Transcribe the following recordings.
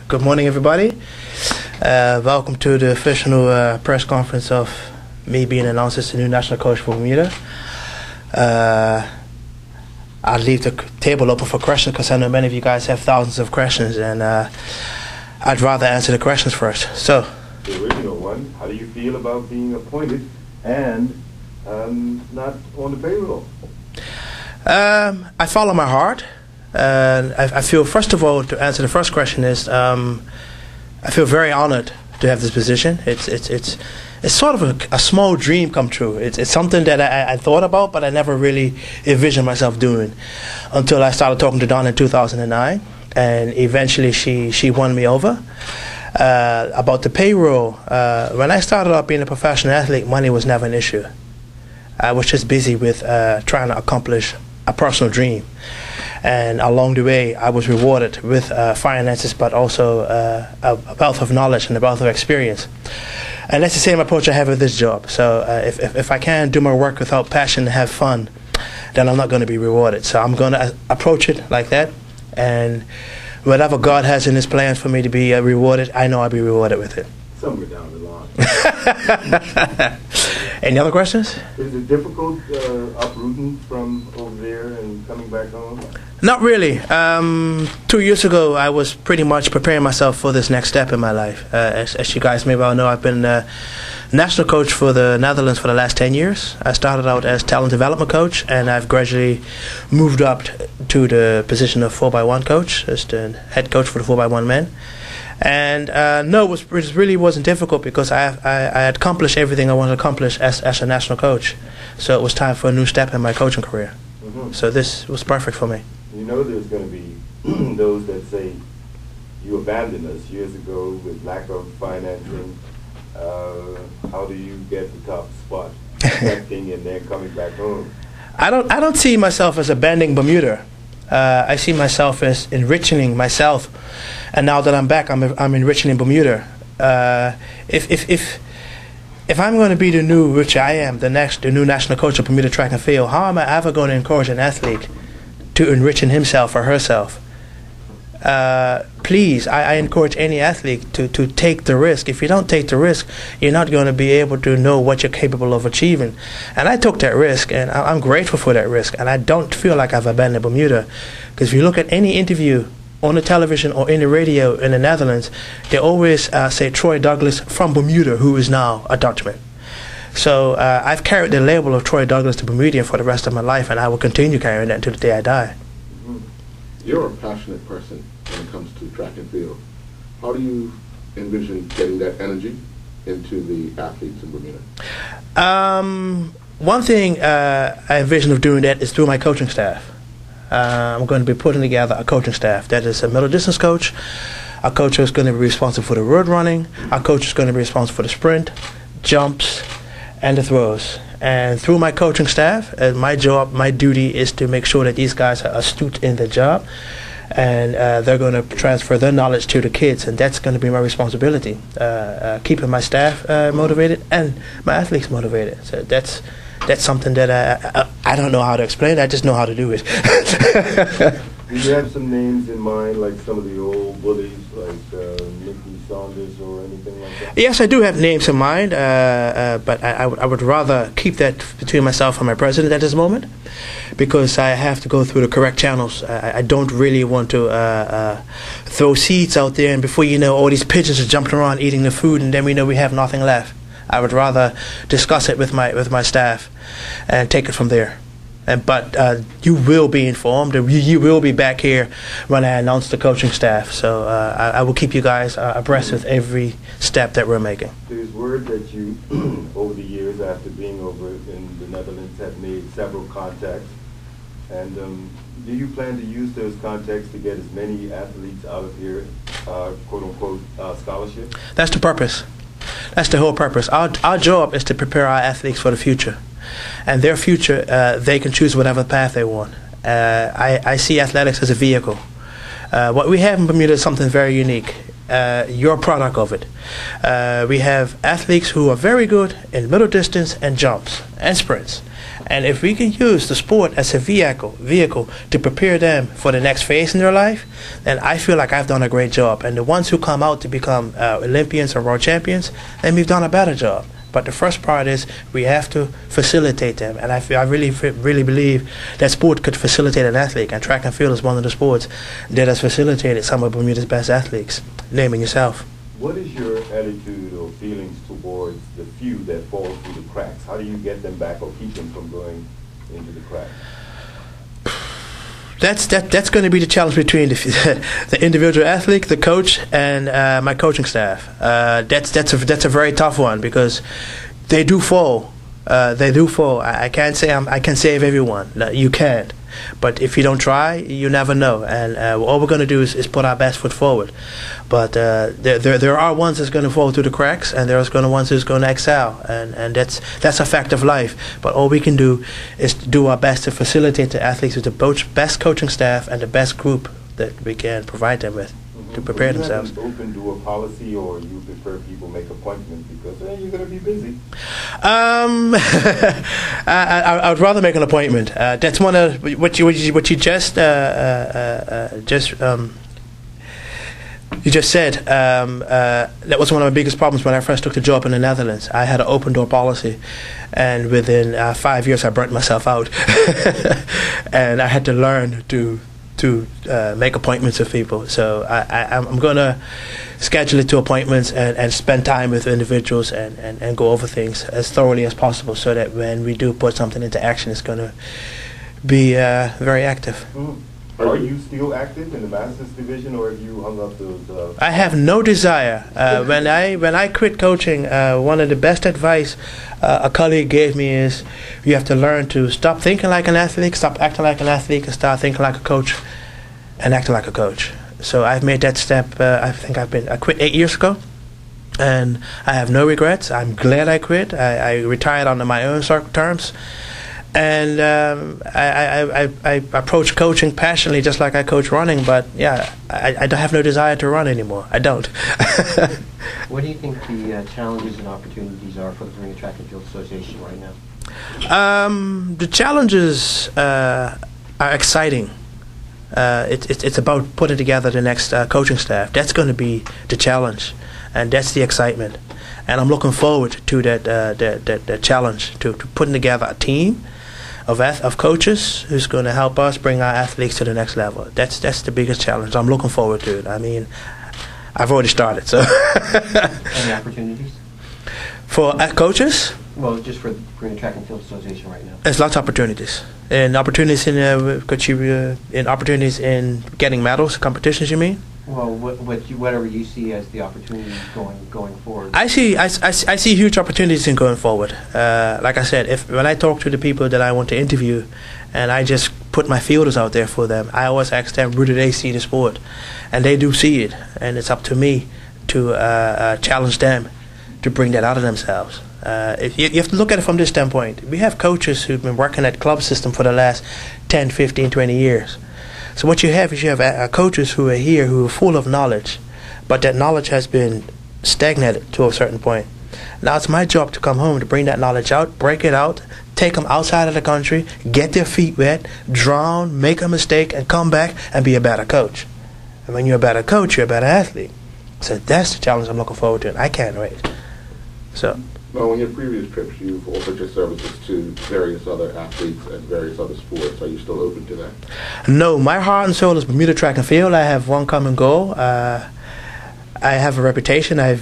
Good morning, everybody. Welcome to the official press conference of me being announced as the new national coach for Bermuda. I'll leave the table open for questions because I know many of you guys have thousands of questions, and I'd rather answer the questions first. So, the original one, how do you feel about being appointed and not on the payroll? I follow my heart. I feel, first of all, to answer the first question is, I feel very honored to have this position. It's sort of a small dream come true. It's something that I thought about, but I never really envisioned myself doing until I started talking to Dawn in 2009, and eventually she won me over. About the payroll, when I started out being a professional athlete, money was never an issue. I was just busy with trying to accomplish a personal dream. And along the way, I was rewarded with finances, but also a wealth of knowledge and a wealth of experience. And that's the same approach I have with this job. So if I can't do my work without passion and have fun, then I'm not going to be rewarded. So I'm going to approach it like that. And whatever God has in His plan for me to be rewarded, I know I'll be rewarded with it. Somewhere down the line. Any other questions? Is it difficult uprooting from over there and coming back home? Not really. 2 years ago, I was pretty much preparing myself for this next step in my life. As you guys may well know, I've been national coach for the Netherlands for the last 10 years. I started out as talent development coach, and I've gradually moved up to the position of 4x1 coach, as the head coach for the 4x1 men. And no, it really wasn't difficult because I had accomplished everything I wanted to accomplish as a national coach. So it was time for a new step in my coaching career. Mm-hmm. So this was perfect for me. You know there's going to be those that say you abandoned us years ago with lack of financing. How do you get the top spot, accepting and then coming back home? I don't see myself as abandoning Bermuda. I see myself as enriching myself, and now that I'm back, I'm enriching in Bermuda. If I'm going to be the new, which I am, the new national coach of Bermuda track and field, how am I ever going to encourage an athlete to enrich in himself or herself? Please, I encourage any athlete to take the risk. If you don't take the risk, you're not going to be able to know what you're capable of achieving. And I took that risk, and I'm grateful for that risk. And I don't feel like I've abandoned Bermuda, because if you look at any interview on the television or in the radio in the Netherlands, they always say Troy Douglas from Bermuda, who is now a Dutchman. So I've carried the label of Troy Douglas to Bermudian for the rest of my life, and I will continue carrying that until the day I die. You're a passionate person when it comes to track and field. How do you envision getting that energy into the athletes in Bermuda? One thing I envision of doing that is through my coaching staff. I'm going to be putting together a coaching staff that is a middle distance coach, a coach who's going to be responsible for the road running, a coach who's going to be responsible for the sprint, jumps, and the throws. And through my coaching staff, my job, my duty is to make sure that these guys are astute in their job, and they're going to transfer their knowledge to the kids, and that's going to be my responsibility, keeping my staff motivated and my athletes motivated. So that's something that I don't know how to explain. I just know how to do it. Do you have some names in mind, like some of the old bullies, like Nicky Saunders or anything like that? Yes, I do have names in mind, but I would rather keep that between myself and my president at this moment, because I have to go through the correct channels. I don't really want to throw seeds out there, and before you know, all these pigeons are jumping around eating the food, and then we know we have nothing left. I would rather discuss it with my staff and take it from there. But you will be informed. You will be back here when I announce the coaching staff. So I will keep you guys abreast with every step that we're making. There's word that you, over the years after being over in the Netherlands, have made several contacts. And do you plan to use those contacts to get as many athletes out of here, quote-unquote, scholarship? That's the purpose. That's the whole purpose. Our job is to prepare our athletes for the future. And their future, they can choose whatever path they want. I see athletics as a vehicle. What we have in Bermuda is something very unique. you're a product of it. We have athletes who are very good in middle distance and jumps and sprints. And if we can use the sport as a vehicle to prepare them for the next phase in their life, then I feel like I've done a great job. And the ones who come out to become Olympians or world champions, then we've done a better job. But the first part is we have to facilitate them, and I really believe that sport could facilitate an athlete, and track and field is one of the sports that has facilitated some of Bermuda's best athletes. Naming yourself. What is your attitude or feelings towards the few that fall through the cracks? How do you get them back or keep them from going into the cracks? That's going to be the challenge between the individual athlete, the coach, and my coaching staff. That's a very tough one because they do fall. I can't say I can save everyone. No, you can't. But if you don't try, you never know. And all we're going to do is put our best foot forward. But there are ones that's going to fall through the cracks, and there's going to ones who's going to excel, and that's a fact of life. But all we can do is do our best to facilitate the athletes with the best coaching staff and the best group that we can provide them with to prepare themselves. Do you have an open door policy, or you prefer people make appointments because you're going to be busy? I would rather make an appointment. That's one of what you just you just said. That was one of my biggest problems when I first took the job in the Netherlands. I had an open door policy, and within 5 years I burnt myself out, and I had to learn to make appointments with people. So I'm going to schedule it to appointments and spend time with individuals and go over things as thoroughly as possible so that when we do put something into action, it's going to be very active. Mm. Are you still active in the Masters division, or have you hung up those? I have no desire. When I quit coaching, one of the best advice a colleague gave me is you have to learn to stop thinking like an athlete, stop acting like an athlete, and start thinking like a coach and acting like a coach. So I've made that step. I quit 8 years ago, and I have no regrets. I'm glad I quit. I retired under my own terms. And I approach coaching passionately, just like I coach running. But yeah, I don't have no desire to run anymore. I don't. What do you think the challenges and opportunities are for the Bermuda Track and Field Association right now? The challenges are exciting. It's about putting together the next coaching staff. That's going to be the challenge, and that's the excitement. And I'm looking forward to that challenge to putting together a team of coaches who's going to help us bring our athletes to the next level. That's the biggest challenge. I'm looking forward to it. I mean, I've already started. So. Any opportunities for coaches? Well, just for the Bermuda Track and Field Association right now. There's lots of opportunities, and opportunities in getting medals, competitions. You mean? Well, whatever you see as the opportunities going forward. I see huge opportunities in going forward. Like I said, when I talk to the people that I want to interview, and I just put my fielders out there for them, I always ask them, where do they see the sport? And they do see it, and it's up to me to challenge them to bring that out of themselves. You have to look at it from this standpoint. We have coaches who've been working at club system for the last 10, 15, 20 years. So what you have is coaches who are here who are full of knowledge, but that knowledge has been stagnated to a certain point. Now it's my job to come home to bring that knowledge out, break it out, take them outside of the country, get their feet wet, drown, make a mistake, and come back and be a better coach. And when you're a better coach, you're a better athlete. So that's the challenge I'm looking forward to, and I can't wait. So. Well, on your previous trips, you've offered your services to various other athletes and various other sports. Are you still open to that? No, my heart and soul is Bermuda Track and Field. I have one common goal. I have a reputation. I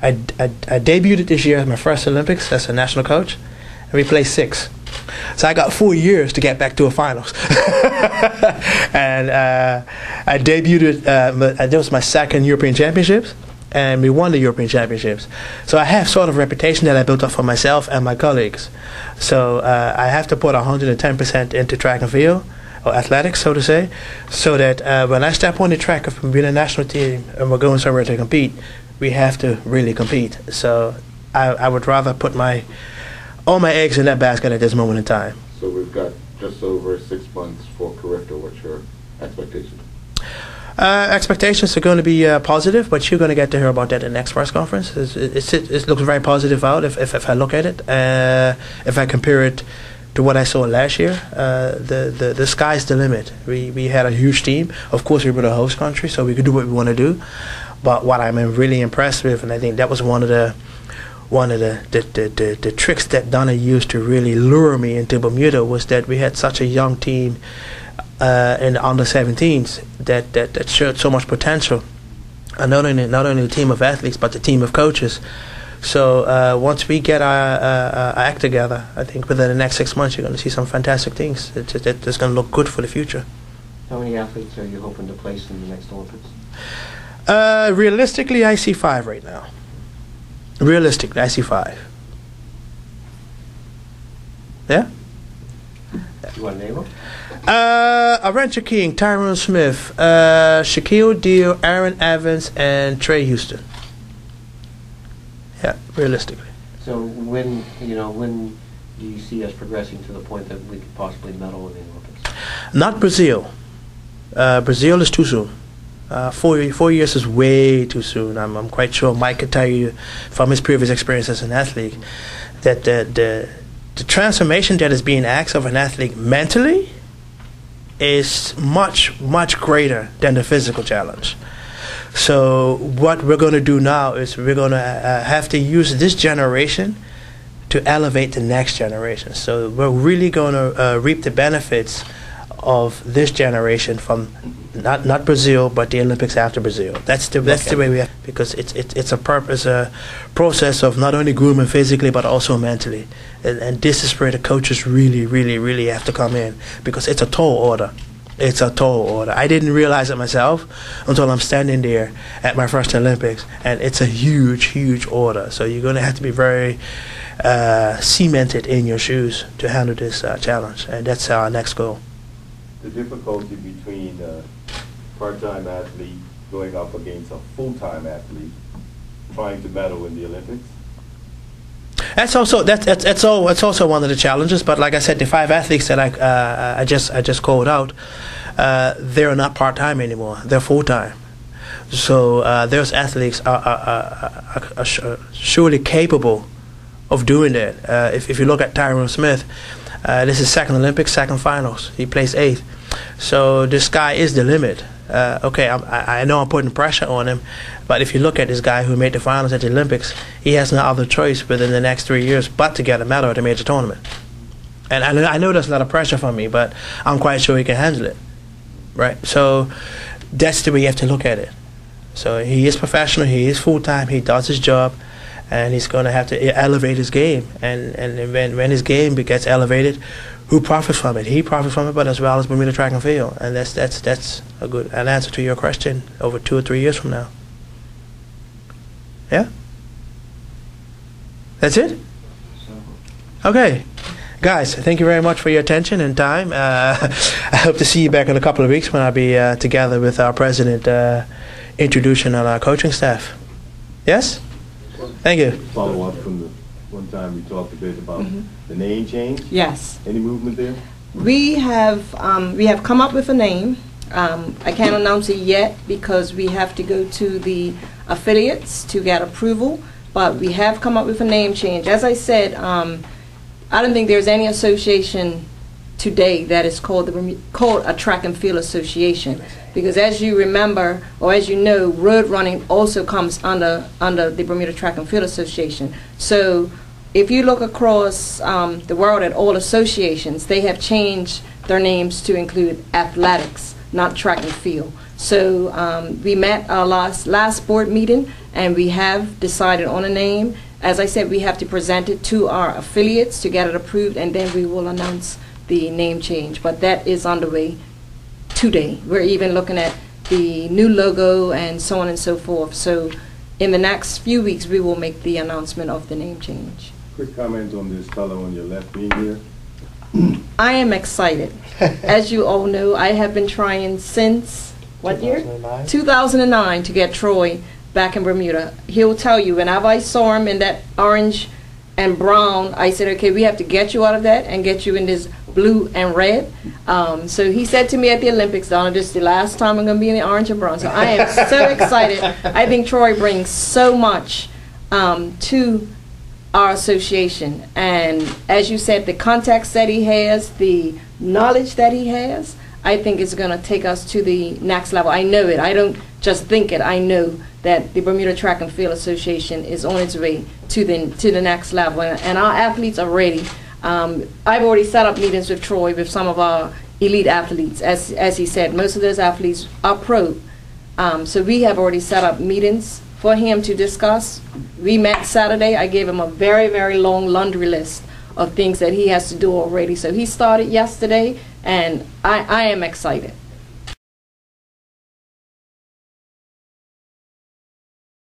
debuted this year as my first Olympics as a national coach, and we placed 6th. So I got 4 years to get back to a finals. And I debuted. That was my second European Championships. And we won the European Championships. So I have sort of a reputation that I built up for myself and my colleagues. So I have to put 110% into track and field, or athletics, so to say, so that when I step on the track from being a national team and we're going somewhere to compete, we have to really compete. So I would rather put all my eggs in that basket at this moment in time. So we've got just over 6 months for Carifta. What's your expectation? Expectations are going to be positive, but you're going to get to hear about that in the next press conference. It looks very positive out if I look at it. If I compare it to what I saw last year, the sky's the limit. We had a huge team. Of course, we were the host country, so we could do what we want to do. But what I'm really impressed with, and I think that was one of the tricks that Donna used to really lure me into Bermuda, was that we had such a young team in the under-17s that showed so much potential, and not only the team of athletes but the team of coaches. So once we get our act together, I think within the next 6 months you're going to see some fantastic things that's going to look good for the future. How many athletes are you hoping to place in the next Olympics? Realistically, I see 5 right now. Realistically, I see 5. Yeah? You want to name them? Arentia King, Tyrone Smith, Shaquille Deal, Aaron Evans, and Trey Houston. Yeah, realistically. So when do you see us progressing to the point that we could possibly medal in the Olympics? Not Brazil. Brazil is too soon. 4 years is way too soon. I'm quite sure Mike could tell you from his previous experience as an athlete that the transformation that is being asked of an athlete mentally is much, much greater than the physical challenge. So what we're going to do now is we're going to have to use this generation to elevate the next generation. So we're really going to reap the benefits of this generation from not Brazil, but the Olympics after Brazil. That's the way we have, because it's a process of not only grooming physically but also mentally, and this is where the coaches really have to come in, because it's a tall order. It's a tall order. I didn't realize it myself until I'm standing there at my first Olympics, and it's a huge order. So you're going to have to be very cemented in your shoes to handle this challenge, and that's our next goal. The difficulty between a part-time athlete going up against a full-time athlete trying to medal in the Olympics? That's also one of the challenges. But like I said, the 5 athletes that I just called out, they're not part-time anymore. They're full-time. So those athletes are surely capable of doing that. If you look at Tyrone Smith, this is second Olympics, second finals. He placed 8th. So the sky is the limit. Okay, I know I'm putting pressure on him, but if you look at this guy who made the finals at the Olympics, he has no other choice within the next 3 years but to get a medal at a major tournament. And I know that's a lot of pressure for me, but I'm quite sure he can handle it. Right? So that's the way you have to look at it. So he is professional, he is full-time, he does his job, and he's going to have to elevate his game. And when his game gets elevated, who profits from it? He profits from it, but as well as Bermuda Track and Field. And that's an answer to your question over 2 or 3 years from now. Yeah? That's it? Okay. Guys, thank you very much for your attention and time. I hope to see you back in a couple of weeks when I'll be together with our president introducing on our coaching staff. Yes? Thank you. Follow up from the one time we talked a bit about the name change. Yes. Any movement there? We have come up with a name. I can't announce it yet because we have to go to the affiliates to get approval, but we have come up with a name change. As I said, I don't think there's any association today that is called a track and field association, because as you remember, or as you know, road running also comes under the Bermuda Track and Field Association. So if you look across the world at all associations, they have changed their names to include athletics, not track and field. So we met our last board meeting, and we have decided on a name. As I said, we have to present it to our affiliates to get it approved, and then we will announce the name change. But that is on the way today. We're even looking at the new logo and so on and so forth. So in the next few weeks, we will make the announcement of the name change. Quick comment on this fellow on your left being here. I am excited. As you all know, I have been trying since, what year? 2009 to get Troy back in Bermuda. He'll tell you, whenever I saw him in that orange and brown, I said, okay, we have to get you out of that and get you in this blue and red. So he said to me at the Olympics, Donna, this is the last time I'm going to be in the orange and brown. So I am so excited. I think Troy brings so much to our association. And as you said, the contacts that he has, the knowledge that he has, I think it's going to take us to the next level. I know it. I don't just think it. I know that the Bermuda Track and Field Association is on its way to the next level, and our athletes are ready. I've already set up meetings with Troy with some of our elite athletes. As he said, most of those athletes are pro. So we have already set up meetings for him to discuss. We met Saturday. I gave him a very, very long laundry list of things that he has to do already. So he started yesterday, and I am excited.